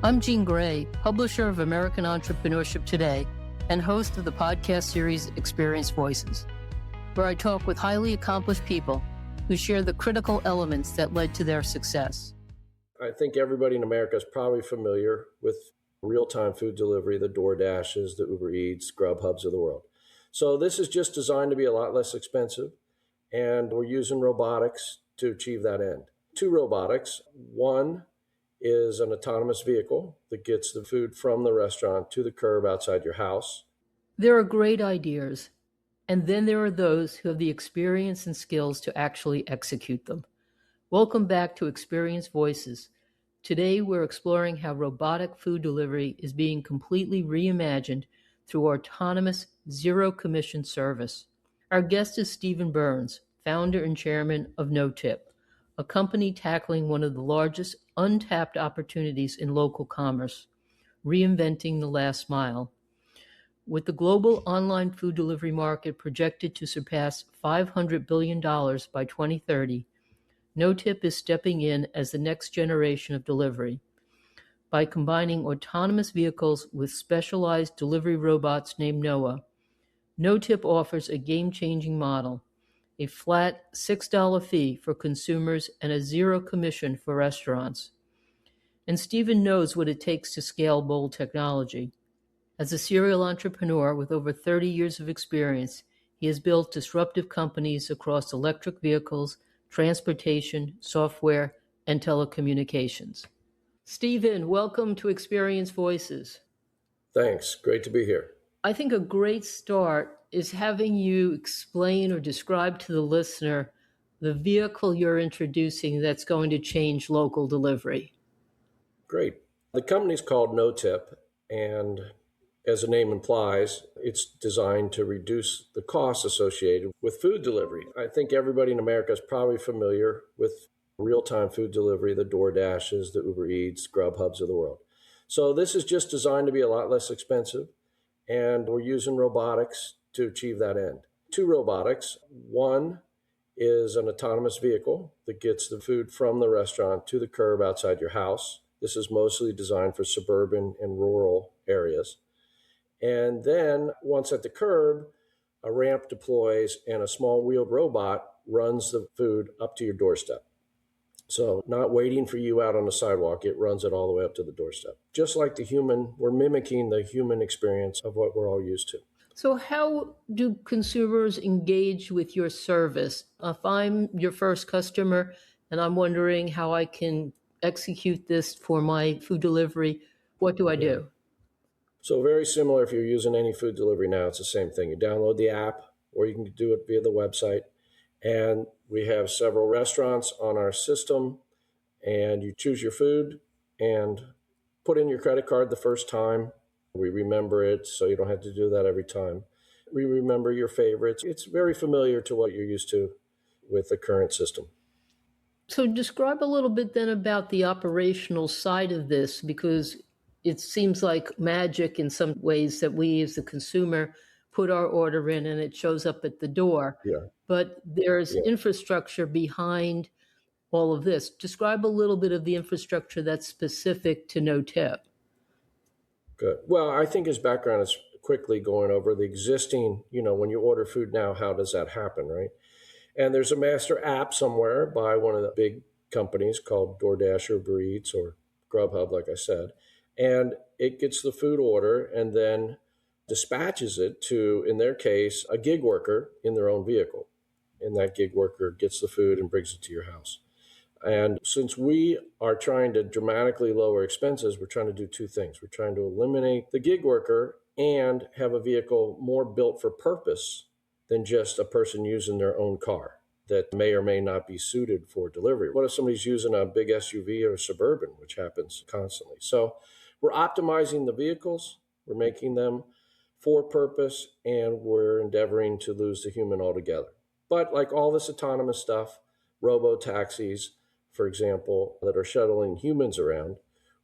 I'm Jeanne Gray, publisher of American Entrepreneurship Today and host of the podcast series Experience Voices, where I talk with highly accomplished people who share the critical elements that led to their success. I think everybody in America is probably familiar with real-time food delivery, the DoorDashes, the Uber Eats, Grubhubs of the world. So this is just designed to be a lot less expensive, and we're using robotics to achieve that end. Two robotics. One is an autonomous vehicle that gets the food from the restaurant to the curb outside your house. There are great ideas, and then there are those who have the experience and skills to actually execute them. Welcome back to Experience Voices. Today we're exploring how robotic food delivery is being completely reimagined through autonomous zero-commission service. Our guest is Stephen Burns, founder and chairman of NoTip, a company tackling one of the largest untapped opportunities in local commerce, reinventing the last mile. With the global online food delivery market projected to surpass $500 billion by 2030, NoTip is stepping in as the next generation of delivery. By combining autonomous vehicles with specialized delivery robots named Noah, NoTip offers a game-changing model: a flat $6 fee for consumers and a zero commission for restaurants. And Stephen knows what it takes to scale bold technology. As a serial entrepreneur with over 30 years of experience, he has built disruptive companies across electric vehicles, transportation, software, and telecommunications. Stephen, welcome to Experience Voices. Thanks. Great to be here. I think a great start is having you explain or describe to the listener the vehicle you're introducing that's going to change local delivery. Great. The company's called NoTip, and as the name implies, it's designed to reduce the costs associated with food delivery. I think everybody in America is probably familiar with real-time food delivery, the DoorDashes, the Uber Eats, Grubhubs of the world. So this is just designed to be a lot less expensive, and we're using robotics to achieve that end. Two robotics. One is an autonomous vehicle that gets the food from the restaurant to the curb outside your house. This is mostly designed for suburban and rural areas. And then once at the curb, a ramp deploys and a small wheeled robot runs the food up to your doorstep. So not waiting for you out on the sidewalk, it runs it all the way up to the doorstep. Just like we're mimicking the human experience of what we're all used to. So how do consumers engage with your service? If I'm your first customer and I'm wondering how I can execute this for my food delivery, what do I do? So very similar if you're using any food delivery now, it's the same thing. You download the app or you can do it via the website. And we have several restaurants on our system, and you choose your food and put in your credit card the first time. We remember it, so you don't have to do that every time. We remember your favorites. It's very familiar to what you're used to with the current system. So describe a little bit then about the operational side of this, because it seems like magic in some ways that we as the consumer put our order in and it shows up at the door. Yeah. But there's infrastructure behind all of this. Describe a little bit of the infrastructure that's specific to NoTip. Good. Well, I think his background is quickly going over the existing, when you order food now, how does that happen, right? And there's a master app somewhere by one of the big companies called DoorDash or Uber Eats or Grubhub, like I said. And it gets the food order and then dispatches it to, in their case, a gig worker in their own vehicle. And that gig worker gets the food and brings it to your house. And since we are trying to dramatically lower expenses, we're trying to do two things. We're trying to eliminate the gig worker and have a vehicle more built for purpose than just a person using their own car that may or may not be suited for delivery. What if somebody's using a big SUV or Suburban, which happens constantly? So we're optimizing the vehicles, we're making them for purpose, and we're endeavoring to lose the human altogether. But like all this autonomous stuff, robo-taxis, for example, that are shuttling humans around,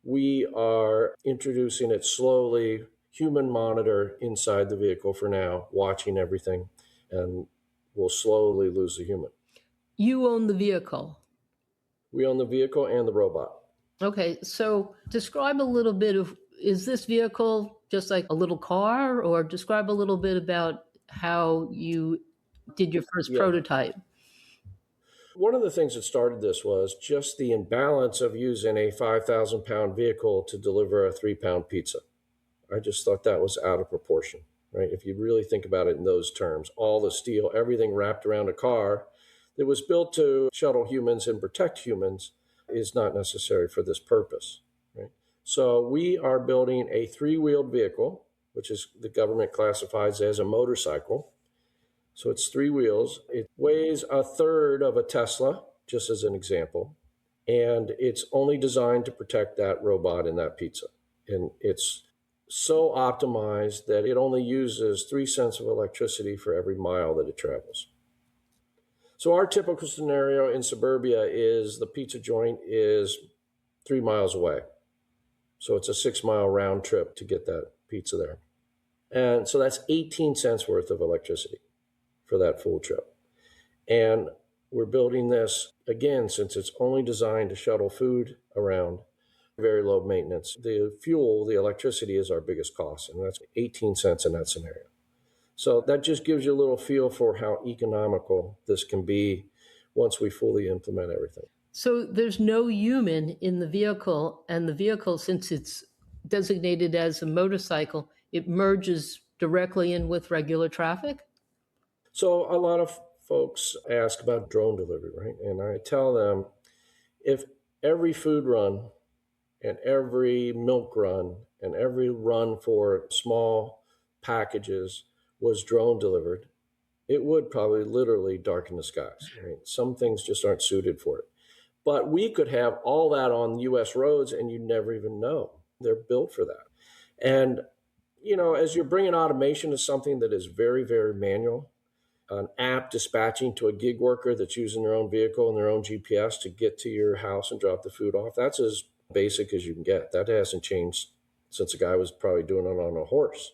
we are introducing it slowly, human monitor inside the vehicle for now, watching everything, and we'll slowly lose the human. You own the vehicle. We own the vehicle and the robot. Okay, so describe a little bit of, is this vehicle just like a little car, or describe a little bit about how you did your first Yeah. prototype? One of the things that started this was just the imbalance of using a 5,000 pound vehicle to deliver a 3 pound pizza. I just thought that was out of proportion, right? If you really think about it in those terms, all the steel, everything wrapped around a car that was built to shuttle humans and protect humans is not necessary for this purpose, right? So we are building a three-wheeled vehicle, which is the government classifies as a motorcycle. So it's three wheels. It weighs a third of a Tesla, just as an example. And it's only designed to protect that robot and that pizza. And it's so optimized that it only uses 3 cents of electricity for every mile that it travels. So our typical scenario in suburbia is the pizza joint is 3 miles away. So it's a 6 mile round trip to get that pizza there. And so that's 18 cents worth of electricity for that full trip. And we're building this again, since it's only designed to shuttle food around, very low maintenance. The fuel, the electricity is our biggest cost, and that's 18 cents in that scenario. So that just gives you a little feel for how economical this can be once we fully implement everything. So there's no human in the vehicle, and the vehicle, since it's designated as a motorcycle, it merges directly in with regular traffic? So a lot of folks ask about drone delivery, right? And I tell them if every food run and every milk run and every run for small packages was drone delivered, it would probably literally darken the skies. Right? Some things just aren't suited for it. But we could have all that on US roads and you never even know. They're built for that. And, as you're bringing automation to something that is very, very manual, an app dispatching to a gig worker that's using their own vehicle and their own GPS to get to your house and drop the food off, that's as basic as you can get. That hasn't changed since a guy was probably doing it on a horse.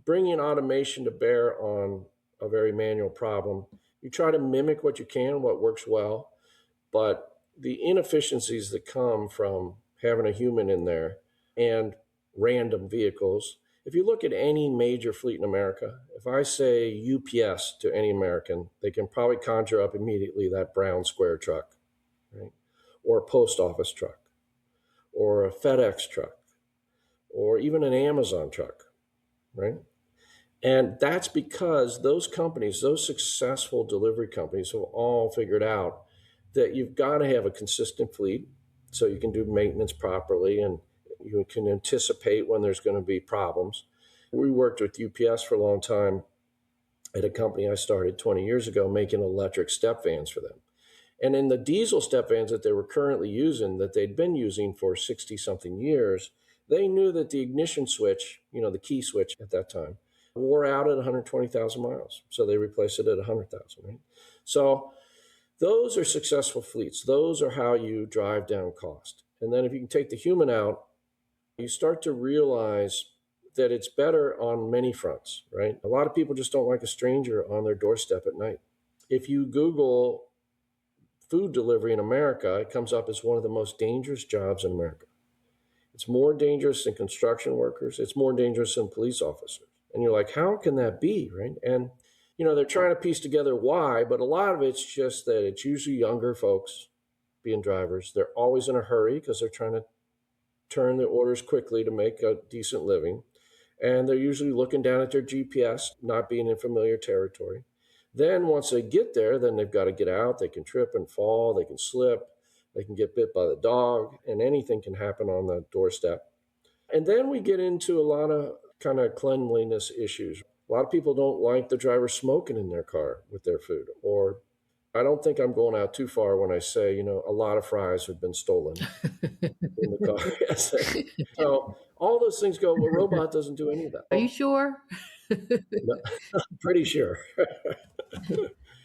Bringing automation to bear on a very manual problem, you try to mimic what you can, what works well, but the inefficiencies that come from having a human in there and random vehicles. If you look at any major fleet in America, if I say UPS to any American, they can probably conjure up immediately that brown square truck, right? Or a post office truck, or a FedEx truck, or even an Amazon truck, right? And that's because those companies, those successful delivery companies, have all figured out that you've got to have a consistent fleet so you can do maintenance properly and you can anticipate when there's going to be problems. We worked with UPS for a long time at a company I started 20 years ago making electric step vans for them. And in the diesel step vans that they were currently using, that they'd been using for 60 something years, they knew that the ignition switch, the key switch at that time, wore out at 120,000 miles. So they replaced it at 100,000, right? So those are successful fleets. Those are how you drive down cost. And then if you can take the human out, you start to realize that it's better on many fronts, right? A lot of people just don't like a stranger on their doorstep at night. If you Google food delivery in America, it comes up as one of the most dangerous jobs in America. It's more dangerous than construction workers. It's more dangerous than police officers. And you're like, how can that be, right? And, they're trying to piece together why, but a lot of it's just that it's usually younger folks being drivers. They're always in a hurry because they're trying to turn the orders quickly to make a decent living. And they're usually looking down at their GPS, not being in familiar territory. Then once they get there, then they've got to get out. They can trip and fall. They can slip. They can get bit by the dog, and anything can happen on the doorstep. And then we get into a lot of kind of cleanliness issues. A lot of people don't like the driver smoking in their car with their food. Or I don't think I'm going out too far when I say, a lot of fries have been stolen in the car. Yes. So all those things go, well, robot doesn't do any of that. Are you sure? No, I'm pretty sure.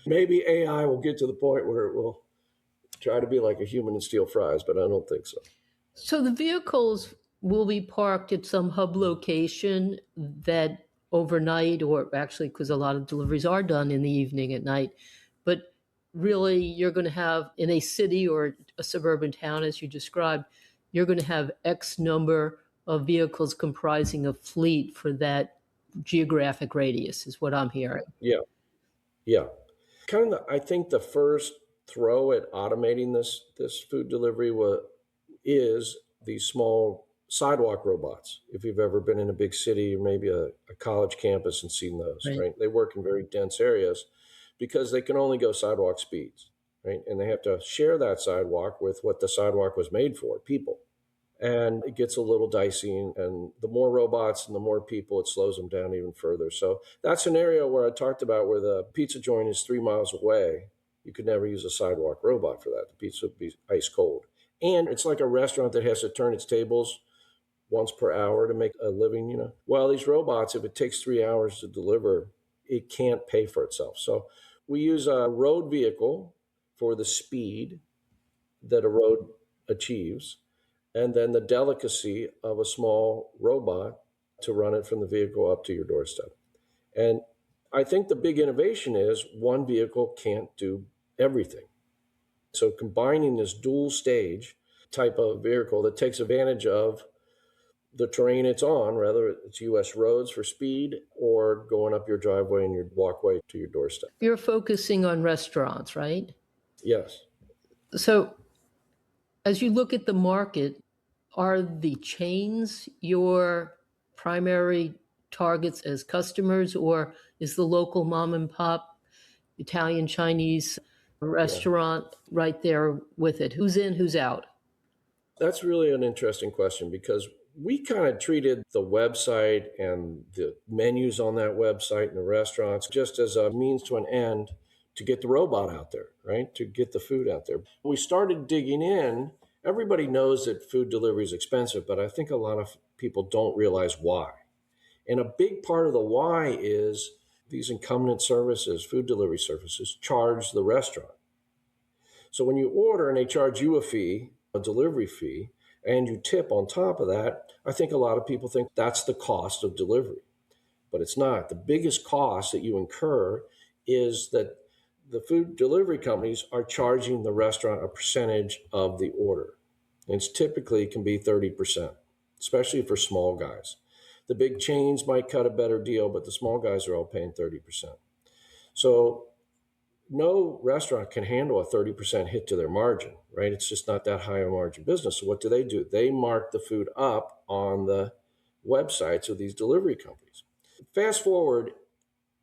Maybe AI will get to the point where it will try to be like a human and steal fries, but I don't think so. So the vehicles will be parked at some hub location that overnight, or actually, because a lot of deliveries are done in the evening at night, but really you're going to have in a city or a suburban town, as you described, you're going to have X number of vehicles comprising a fleet for that geographic radius, is what I'm hearing. Yeah, yeah. I think the first throw at automating this food delivery is these small sidewalk robots. If you've ever been in a big city or maybe a college campus and seen those, Right. right? They work in very dense areas because they can only go sidewalk speeds, right? And they have to share that sidewalk with what the sidewalk was made for, people. And it gets a little dicey, and the more robots and the more people, it slows them down even further. So that scenario where I talked about where the pizza joint is 3 miles away, you could never use a sidewalk robot for that. The pizza would be ice cold. And it's like a restaurant that has to turn its tables once per hour to make a living. Well, these robots, if it takes 3 hours to deliver, it can't pay for itself. So we use a road vehicle for the speed that a road achieves, and then the delicacy of a small robot to run it from the vehicle up to your doorstep. And I think the big innovation is one vehicle can't do everything. So combining this dual stage type of vehicle that takes advantage of the terrain it's on, whether it's US roads for speed or going up your driveway and your walkway to your doorstep. You're focusing on restaurants, right? Yes. So as you look at the market, are the chains your primary targets as customers, or is the local mom and pop Italian, Chinese restaurant right there with it? Who's in, who's out? That's really an interesting question because we kind of treated the website and the menus on that website and the restaurants just as a means to an end to get the robot out there, right? To get the food out there. We started digging in. Everybody knows that food delivery is expensive, but I think a lot of people don't realize why. And a big part of the why is these incumbent services, food delivery services, charge the restaurant. So when you order and they charge you a fee, a delivery fee, and you tip on top of that, I think a lot of people think that's the cost of delivery. But it's not. The biggest cost that you incur is that the food delivery companies are charging the restaurant a percentage of the order. And it's typically can be 30%, especially for small guys. The big chains might cut a better deal, but the small guys are all paying 30%. So no restaurant can handle a 30% hit to their margin, right? It's just not that high a margin business. So what do? They mark the food up on the websites of these delivery companies. Fast forward,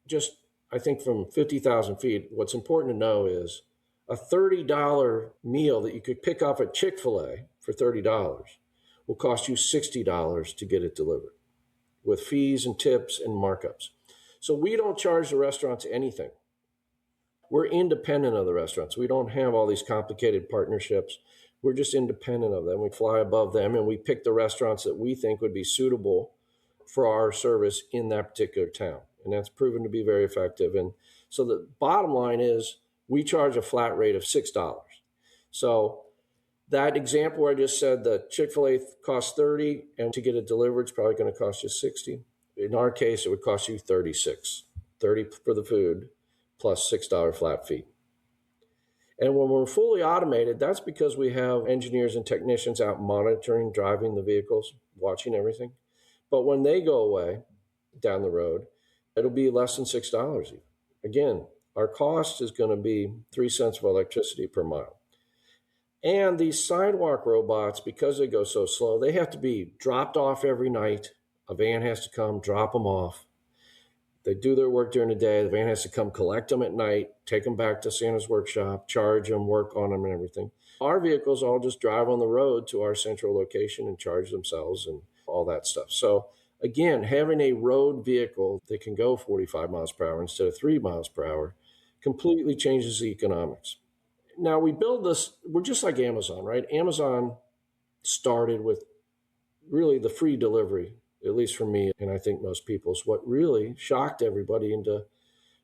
just I think from 50,000 feet, what's important to know is a $30 meal that you could pick up at Chick-fil-A for $30 will cost you $60 to get it delivered with fees and tips and markups. So we don't charge the restaurants anything. We're independent of the restaurants. We don't have all these complicated partnerships. We're just independent of them. We fly above them and we pick the restaurants that we think would be suitable for our service in that particular town. And that's proven to be very effective. And so the bottom line is we charge a flat rate of $6. So that example where I just said that Chick-fil-A costs $30 and to get it delivered, it's probably going to cost you $60. In our case, it would cost you $36, $30 for the food plus $6 flat fee. And when we're fully automated, that's because we have engineers and technicians out monitoring, driving the vehicles, watching everything. But when they go away down the road, it'll be less than $6 even. Again, our cost is going to be 3 cents of electricity per mile. And these sidewalk robots, because they go so slow, they have to be dropped off every night. A van has to come, drop them off. They do their work during the day. The van has to come collect them at night, take them back to Santa's workshop, charge them, work on them and everything. Our vehicles all just drive on the road to our central location and charge themselves and all that stuff. So again, having a road vehicle that can go 45 miles per hour instead of 3 miles per hour completely changes the economics. Now we build this, we're just like Amazon, right? Amazon started with really the free delivery, at least for me, and I think most people, is what really shocked everybody into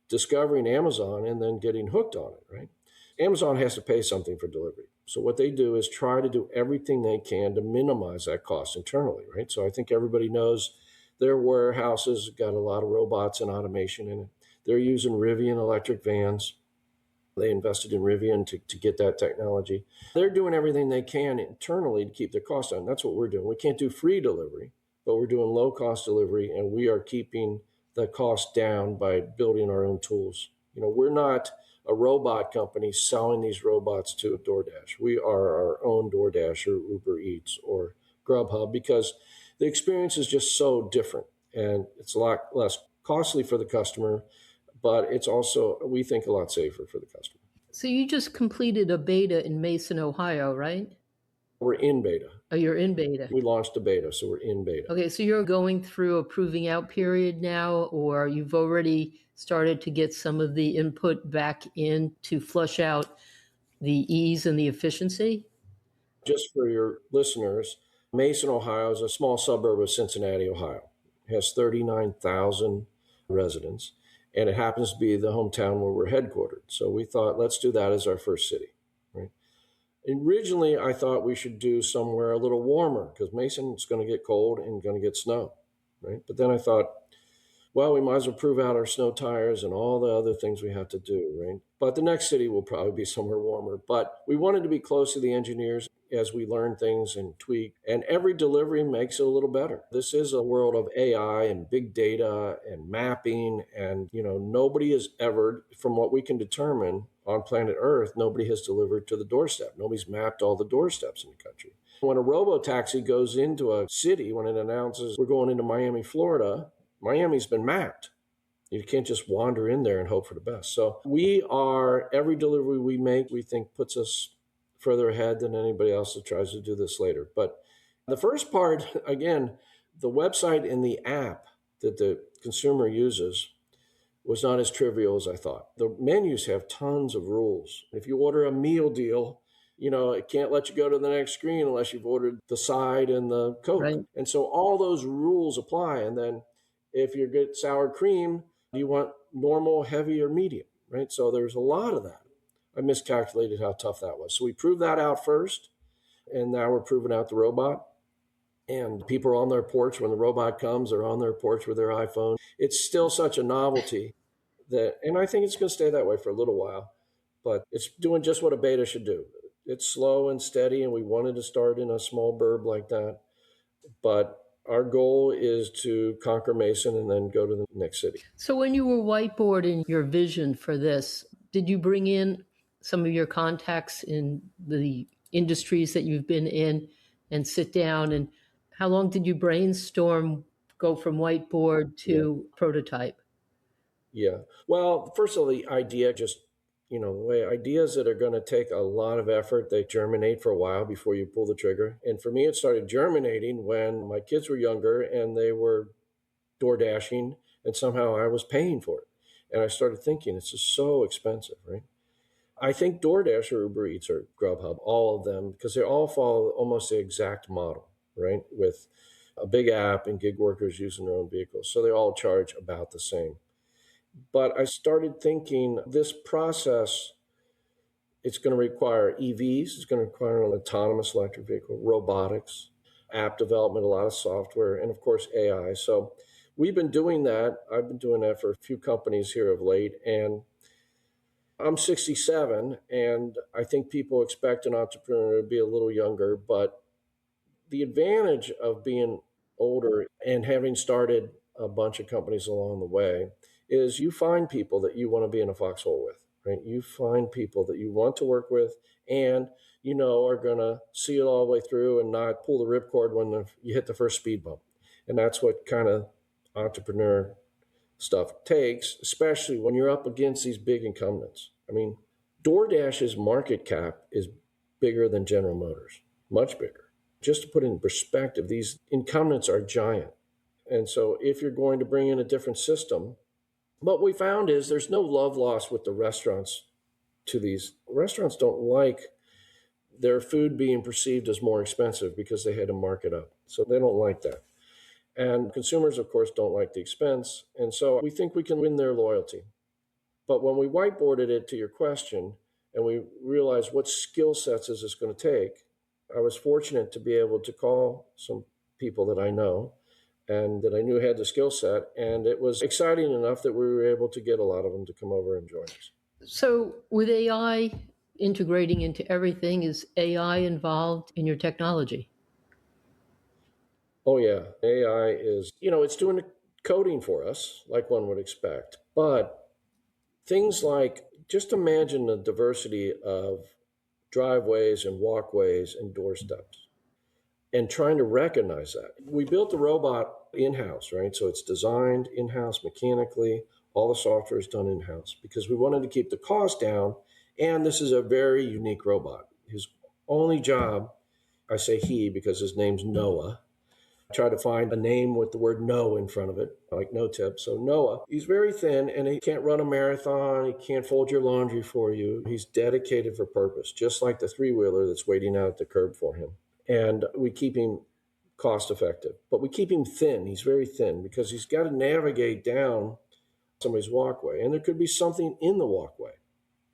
discovering Amazon and then getting hooked on it, right? Amazon has to pay something for delivery. So what they do is try to do everything they can to minimize that cost internally, right? So I think everybody knows their warehouses got a lot of robots and automation in it. They're using Rivian electric vans. They invested in Rivian to get that technology. They're doing everything they can internally to keep their costs down. That's what we're doing. We can't do free delivery, but we're doing low cost delivery, and we are keeping the cost down by building our own tools. We're not a robot company selling these robots to DoorDash. We are our own DoorDash or Uber Eats or Grubhub because the experience is just so different, and it's a lot less costly for the customer, but it's also, we think, a lot safer for the customer. So you just completed a beta in Mason, Ohio, right? We're in beta. Oh, you're in beta. We launched a beta, so we're in beta. Okay, so you're going through a proving out period now, or you've already started to get some of the input back in to flush out the ease and the efficiency? Just for your listeners, Mason, Ohio is a small suburb of Cincinnati, Ohio. It has 39,000 residents, and it happens to be the hometown where we're headquartered. So we thought, let's do that as our first city, right? Originally, I thought we should do somewhere a little warmer because Mason is going to get cold and going to get snow, right? But then I thought, well, we might as well prove out our snow tires and all the other things we have to do, right? But the next city will probably be somewhere warmer. But we wanted to be close to the engineers as we learn things and tweak. And every delivery makes it a little better. This is a world of AI and big data and mapping. And, nobody has ever, from what we can determine on planet Earth, nobody has delivered to the doorstep. Nobody's mapped all the doorsteps in the country. When a robo-taxi goes into a city, when it announces we're going into Miami, Florida, Miami's been mapped. You can't just wander in there and hope for the best. So every delivery we make, we think puts us further ahead than anybody else that tries to do this later. But the first part, again, the website and the app that the consumer uses was not as trivial as I thought. The menus have tons of rules. If you order a meal deal, it can't let you go to the next screen unless you've ordered the side and the Coke. Right. And so all those rules apply. And then if you get sour cream, do you want normal, heavy, or medium, right? So there's a lot of that. I miscalculated how tough that was. So we proved that out first, and now we're proving out the robot. And people are on their porch when the robot comes, they're on their porch with their iPhone. It's still such a novelty and I think it's going to stay that way for a little while, but it's doing just what a beta should do. It's slow and steady, and we wanted to start in a small burb like that. But our goal is to conquer Mason and then go to the next city. So when you were whiteboarding your vision for this, did you bring in some of your contacts in the industries that you've been in and sit down? And how long did you brainstorm, go from whiteboard to prototype? Yeah. Well, first of all, the idea ideas that are going to take a lot of effort, they germinate for a while before you pull the trigger. And for me, it started germinating when my kids were younger and they were door dashing, and somehow I was paying for it. And I started thinking, it's just so expensive, right? I think DoorDash or Uber Eats or Grubhub, all of them, because they all follow almost the exact model, right? With a big app and gig workers using their own vehicles. So they all charge about the same. But I started thinking this process, it's going to require EVs, it's going to require an autonomous electric vehicle, robotics, app development, a lot of software, and of course, AI. So we've been doing that. I've been doing that for a few companies here of late. And I'm 67, and I think people expect an entrepreneur to be a little younger. But the advantage of being older and having started a bunch of companies along the way is you find people that you want to be in a foxhole with, right? You find people that you want to work with and are going to see it all the way through and not pull the ripcord when you hit the first speed bump. And that's what kind of entrepreneur stuff takes, especially when you're up against these big incumbents. I mean, DoorDash's market cap is bigger than General Motors, much bigger. Just to put it in perspective, these incumbents are giant. And so if you're going to bring in a different system, what we found is there's no love lost with the restaurants to these. Restaurants don't like their food being perceived as more expensive because they had to mark it up. So they don't like that. And consumers, of course, don't like the expense. And so we think we can win their loyalty. But when we whiteboarded it to your question and we realized what skill sets is this going to take, I was fortunate to be able to call some people that I know and that I knew had the skill set. And it was exciting enough that we were able to get a lot of them to come over and join us. So, with AI integrating into everything, is AI involved in your technology? Oh, yeah. AI is, it's doing the coding for us, like one would expect. But things like just imagine the diversity of driveways and walkways and doorsteps and trying to recognize that. We built the robot in house, right? So it's designed in house mechanically. All the software is done in house because we wanted to keep the cost down. And this is a very unique robot. His only job, I say he because his name's Noah. Try to find a name with the word no in front of it, like NoTip. So Noah, he's very thin and he can't run a marathon. He can't fold your laundry for you. He's dedicated for purpose, just like the three-wheeler that's waiting out at the curb for him. And we keep him cost effective, but we keep him thin. He's very thin because he's got to navigate down somebody's walkway. And there could be something in the walkway,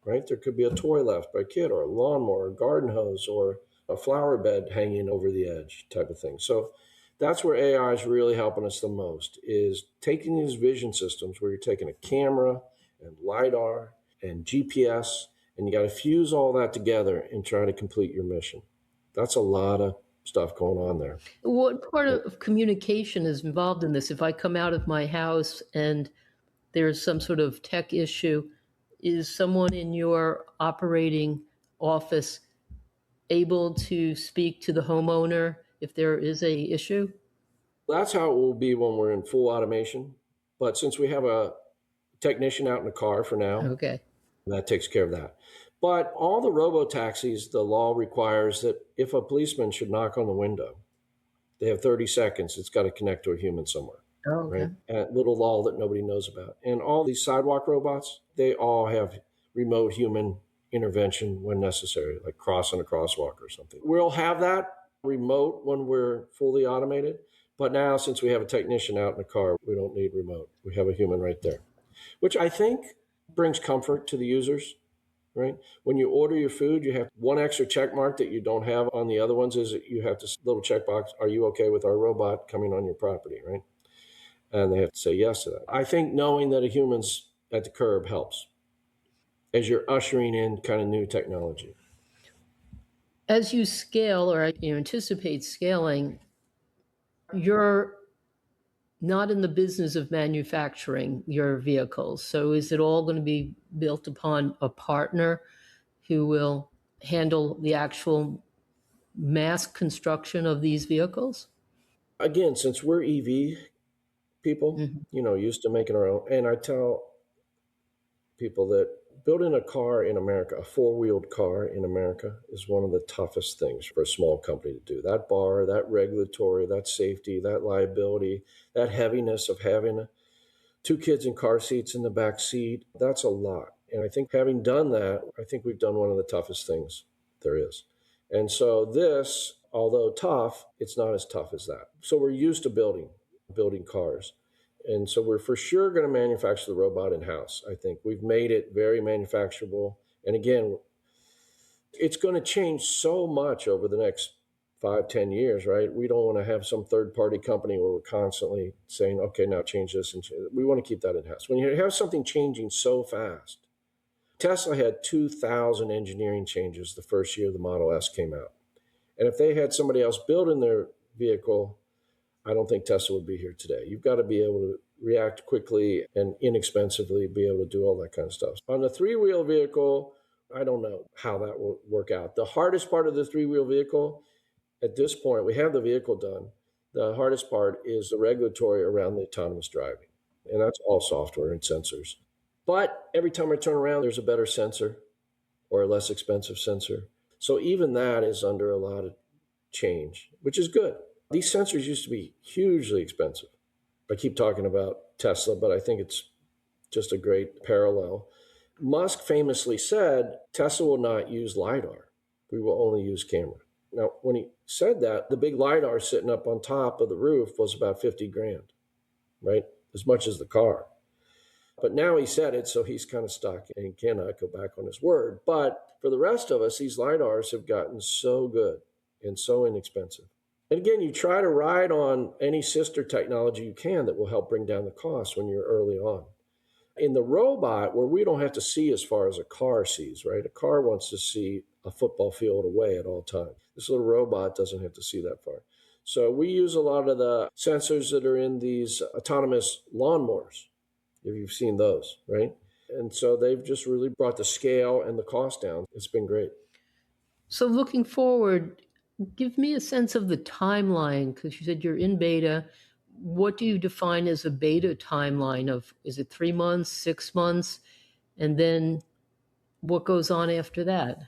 right? There could be a toy left by a kid or a lawnmower, a garden hose, or a flower bed hanging over the edge type of thing. So that's where AI is really helping us the most, is taking these vision systems where you're taking a camera and LiDAR and GPS, and you got to fuse all that together and try to complete your mission. That's a lot of stuff going on there. What part of communication is involved in this? If I come out of my house and there's some sort of tech issue, is someone in your operating office able to speak to the homeowner if there is a issue? That's how it will be when we're in full automation. But since we have a technician out in the car for now, Okay. that takes care of that. But all the robo taxis, the law requires that if a policeman should knock on the window, they have 30 seconds. It's got to connect to a human somewhere, Oh, okay. right? A little law that nobody knows about. And all these sidewalk robots, they all have remote human intervention when necessary, like crossing a crosswalk or something. We'll have that remote when we're fully automated. But now, since we have a technician out in the car, we don't need remote. We have a human right there, which I think brings comfort to the users, right? When you order your food, you have one extra check mark that you don't have on the other ones is that you have this little checkbox, are you okay with our robot coming on your property, right? And they have to say yes to that. I think knowing that a human's at the curb helps as you're ushering in kind of new technology. As you scale or you anticipate scaling, you're not in the business of manufacturing your vehicles. So is it all going to be built upon a partner who will handle the actual mass construction of these vehicles? Again, since we're EV people, Mhm. used to making our own, and I tell people that building a car in America, a four-wheeled car in America, is one of the toughest things for a small company to do. That bar, that regulatory, that safety, that liability, that heaviness of having two kids in car seats in the back seat, that's a lot. And I think having done that, I think we've done one of the toughest things there is. And so this, although tough, it's not as tough as that. So we're used to building cars. And so we're for sure going to manufacture the robot in house. I think we've made it very manufacturable. And again, it's going to change so much over the next 5, 10 years, right? We don't want to have some third party company where we're constantly saying, okay, now change this. And change. We want to keep that in house. When you have something changing so fast, Tesla had 2,000 engineering changes the first year the Model S came out. And if they had somebody else building their vehicle, I don't think Tesla would be here today. You've got to be able to react quickly and inexpensively, be able to do all that kind of stuff. On the three-wheel vehicle, I don't know how that will work out. The hardest part of the three-wheel vehicle at this point, we have the vehicle done. The hardest part is the regulatory around the autonomous driving. And that's all software and sensors. But every time I turn around, there's a better sensor or a less expensive sensor. So even that is under a lot of change, which is good. These sensors used to be hugely expensive. I keep talking about Tesla, but I think it's just a great parallel. Musk famously said, Tesla will not use LiDAR. We will only use camera. Now, when he said that, the big LiDAR sitting up on top of the roof was about 50 grand, right? As much as the car. But now he said it, so he's kind of stuck and he cannot go back on his word. But for the rest of us, these LiDARs have gotten so good and so inexpensive. And again, you try to ride on any sister technology you can that will help bring down the cost when you're early on. In the robot, where we don't have to see as far as a car sees, right? A car wants to see a football field away at all times. This little robot doesn't have to see that far. So we use a lot of the sensors that are in these autonomous lawnmowers, if you've seen those, right? And so they've just really brought the scale and the cost down. It's been great. So looking forward, give me a sense of the timeline, because you said you're in beta. What do you define as a beta timeline of, is it 3 months, 6 months? And then what goes on after that?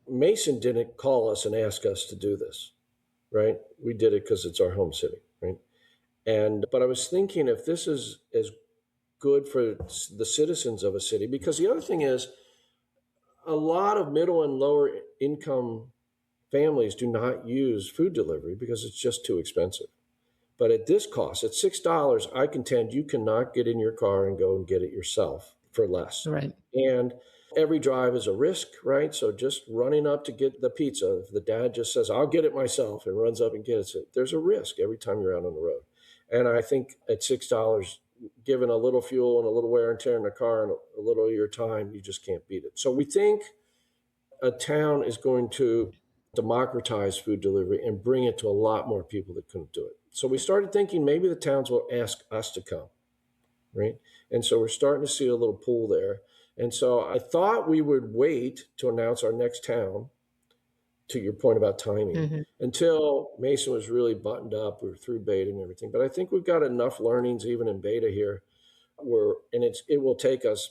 Mason didn't call us and ask us to do this, right? We did it because it's our home city, right? But I was thinking, if this is as good for the citizens of a city, because the other thing is, a lot of middle and lower income families do not use food delivery because it's just too expensive. But at this cost, at $6, I contend you cannot get in your car and go and get it yourself for less. Right. And every drive is a risk, right? So just running up to get the pizza, if the dad just says, I'll get it myself, and runs up and gets it, there's a risk every time you're out on the road. And I think at $6, given a little fuel and a little wear and tear in the car and a little of your time, you just can't beat it. So we think a town is going to democratize food delivery and bring it to a lot more people that couldn't do it. So we started thinking maybe the towns will ask us to come, right? And so we're starting to see a little pool there. And so I thought we would wait to announce our next town, to your point about timing, until Mason was really buttoned up. We were through beta and everything. But I think we've got enough learnings even in beta here it will take us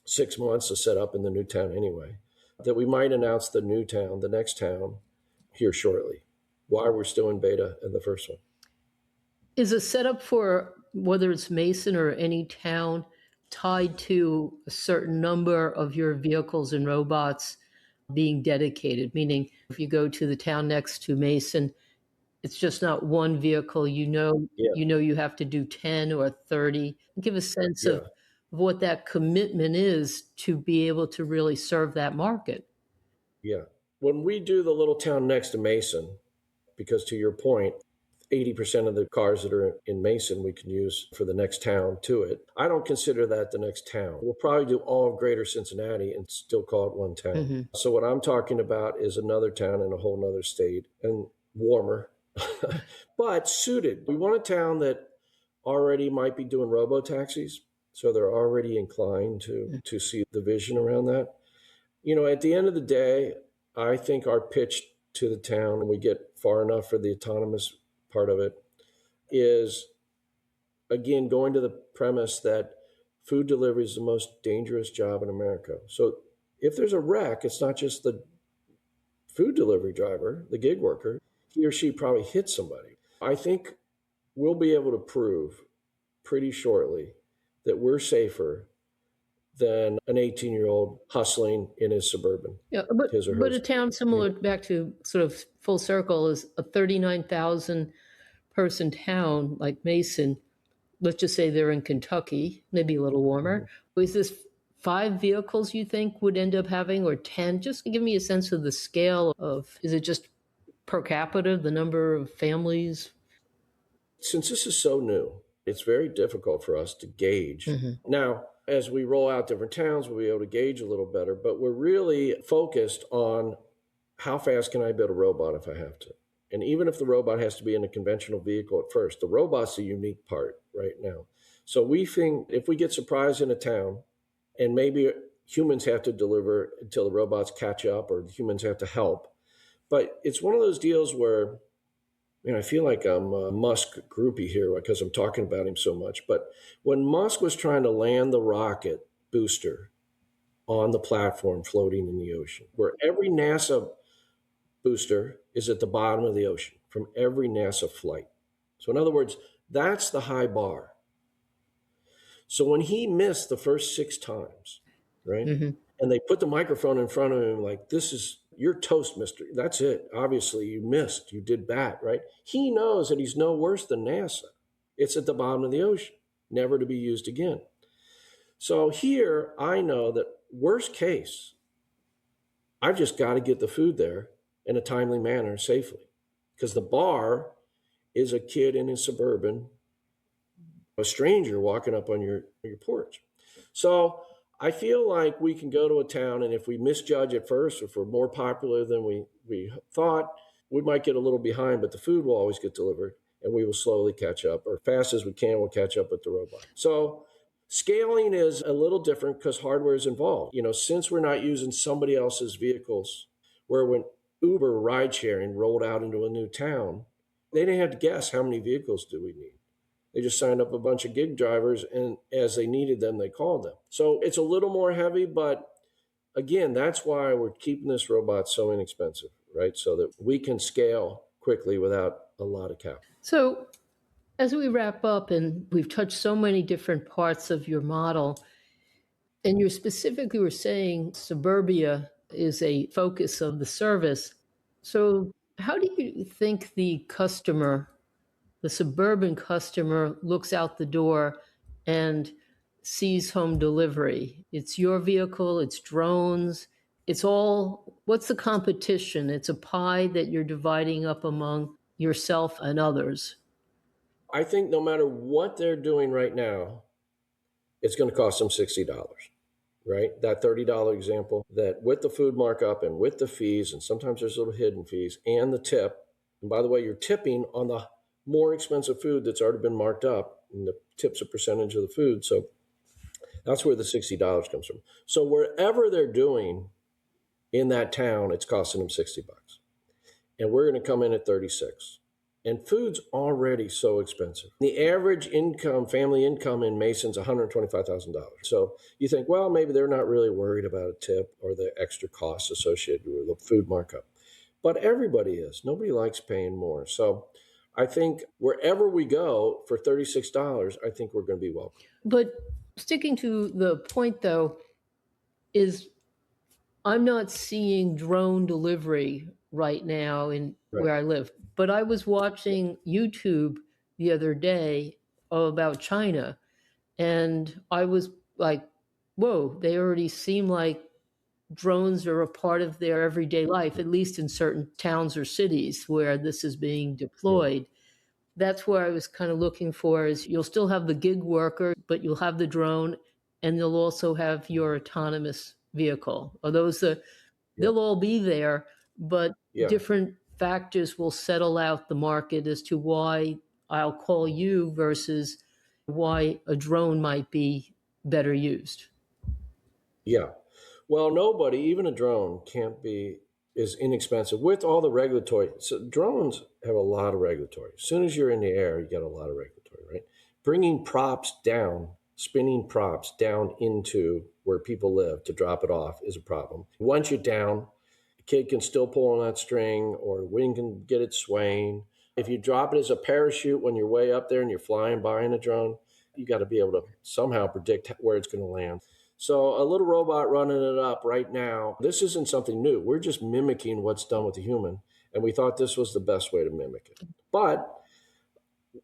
6 months to set up in the new town anyway, that we might announce the new town, the next town, here shortly, while we're still in beta in the first one. Is a setup for whether it's Mason or any town tied to a certain number of your vehicles and robots being dedicated? Meaning, if you go to the town next to Mason, it's just not one vehicle. You have to do 10 or 30. Give a sense of what that commitment is to be able to really serve that market. Yeah. When we do the little town next to Mason, because to your point, 80% of the cars that are in Mason we can use for the next town to it. I don't consider that the next town. We'll probably do all of Greater Cincinnati and still call it one town. So what I'm talking about is another town in a whole nother state and warmer, but suited. We want a town that already might be doing robo-taxis, so they're already inclined to see the vision around that. At the end of the day, I think our pitch to the town, when we get far enough for the autonomous part of it, is, again, going to the premise that food delivery is the most dangerous job in America. So if there's a wreck, it's not just the food delivery driver, the gig worker. He or she probably hit somebody. I think we'll be able to prove pretty shortly that we're safer than an 18-year-old hustling in his Suburban. Yeah, but a town similar, back to sort of full circle, is a 39,000 person town like Mason. Let's just say they're in Kentucky, maybe a little warmer. Is this 5 vehicles you think would end up having, or 10? Just give me a sense of the scale of, is it just per capita, the number of families? Since this is so new, it's very difficult for us to gauge. Now, as we roll out different towns, we'll be able to gauge a little better, but we're really focused on how fast can I build a robot if I have to? And even if the robot has to be in a conventional vehicle at first, the robot's a unique part right now. So we think if we get surprised in a town, and maybe humans have to deliver until the robots catch up, or humans have to help. But it's one of those deals where, I feel like I'm a Musk groupie here because I'm talking about him so much. But when Musk was trying to land the rocket booster on the platform floating in the ocean, where every NASA booster is at the bottom of the ocean from every NASA flight. So in other words, that's the high bar. So when he missed the first 6 times, right? And they put the microphone in front of him like, this is, you're toast, mister. That's it. Obviously, you missed. You did bad, right? He knows that he's no worse than NASA. It's at the bottom of the ocean, never to be used again. So here, I know that worst case, I've just got to get the food there in a timely manner safely. Because the bar is a kid in his Suburban a stranger walking up on your porch. So I feel like we can go to a town, and if we misjudge at first, if we're more popular than we thought, we might get a little behind, but the food will always get delivered, and we will slowly catch up, or fast as we can, we'll catch up with the robot. So scaling is a little different because hardware is involved. Since we're not using somebody else's vehicles, where when Uber ride sharing rolled out into a new town, they didn't have to guess how many vehicles do we need. They just signed up a bunch of gig drivers, and as they needed them, they called them. So it's a little more heavy, but again, that's why we're keeping this robot so inexpensive, right? So that we can scale quickly without a lot of capital. So, as we wrap up, and we've touched so many different parts of your model, and you specifically were saying suburbia is a focus of the service. So, how do you think the suburban customer, looks out the door and sees home delivery? It's your vehicle, it's drones, what's the competition? It's a pie that you're dividing up among yourself and others. I think no matter what they're doing right now, it's going to cost them $60, right? That $30 example, that with the food markup and with the fees, and sometimes there's little hidden fees, and the tip. And by the way, you're tipping on the more expensive food that's already been marked up, and the tip's a percentage of the food. So that's where the $60 comes from. So wherever they're doing in that town, it's costing them $60. And we're going to come in at 36. And food's already so expensive. The average family income in Mason's $125,000. So you think, well, maybe they're not really worried about a tip or the extra costs associated with the food markup. But everybody is. Nobody likes paying more. So I think wherever we go for $36, I think we're going to be welcome. But sticking to the point, though, is I'm not seeing drone delivery right now where I live. But I was watching YouTube the other day about China, and I was like, whoa, they already seem like drones are a part of their everyday life, at least in certain towns or cities where this is being deployed. Yeah. That's where I was kind of looking for, is you'll still have the gig worker, but you'll have the drone, and you'll also have your autonomous vehicle. They'll all be there, but different factors will settle out the market as to why I'll call you versus why a drone might be better used. Yeah. Well, nobody, even a drone, is inexpensive with all the regulatory. So drones have a lot of regulatory. As soon as you're in the air, you get a lot of regulatory, right? Bringing props down, spinning props down into where people live to drop it off is a problem. Once you're down, the kid can still pull on that string, or the wind can get it swaying. If you drop it as a parachute when you're way up there and you're flying by in a drone, you got to be able to somehow predict where it's going to land. So a little robot running it up right now, this isn't something new. We're just mimicking what's done with the human, and we thought this was the best way to mimic it. But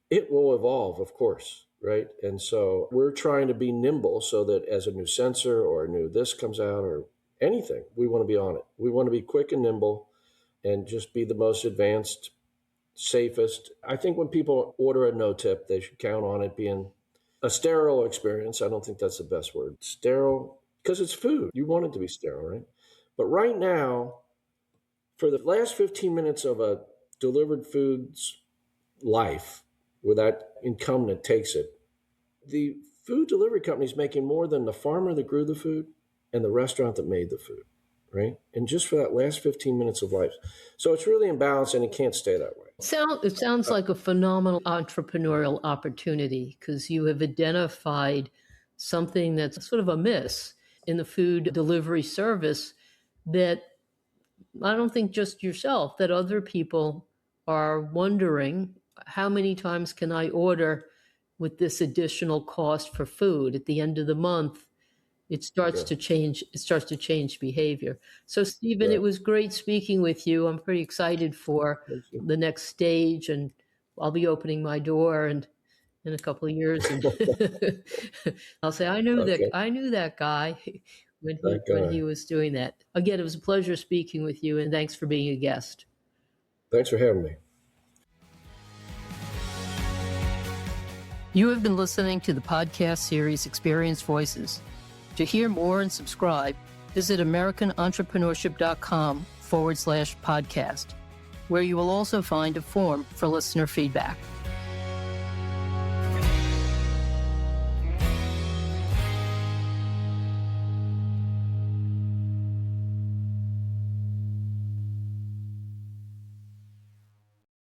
it will evolve, of course, right? And so we're trying to be nimble so that as a new sensor or a new this comes out or anything, we want to be on it. We want to be quick and nimble and just be the most advanced, safest. I think when people order a NoTip, they should count on it being a sterile experience. I don't think that's the best word. Sterile, because it's food. You want it to be sterile, right? But right now, for the last 15 minutes of a delivered food's life, with that incumbent takes it, the food delivery company is making more than the farmer that grew the food and the restaurant that made the food, right? And just for that last 15 minutes of life. So it's really imbalanced, and it can't stay that way. It sounds like a phenomenal entrepreneurial opportunity, because you have identified something that's sort of a miss in the food delivery service that I don't think just yourself, that other people are wondering, how many times can I order with this additional cost for food? At the end of the month, it starts to change behavior. So, Stephen, it was great speaking with you. I'm pretty excited for the next stage, and I'll be opening my door and in a couple of years, and I'll say, I knew that guy when he was doing that. Again, it was a pleasure speaking with you, and thanks for being a guest. Thanks for having me. You have been listening to the podcast series Experience Voices. To hear more and subscribe, visit AmericanEntrepreneurship.com/podcast, where you will also find a form for listener feedback.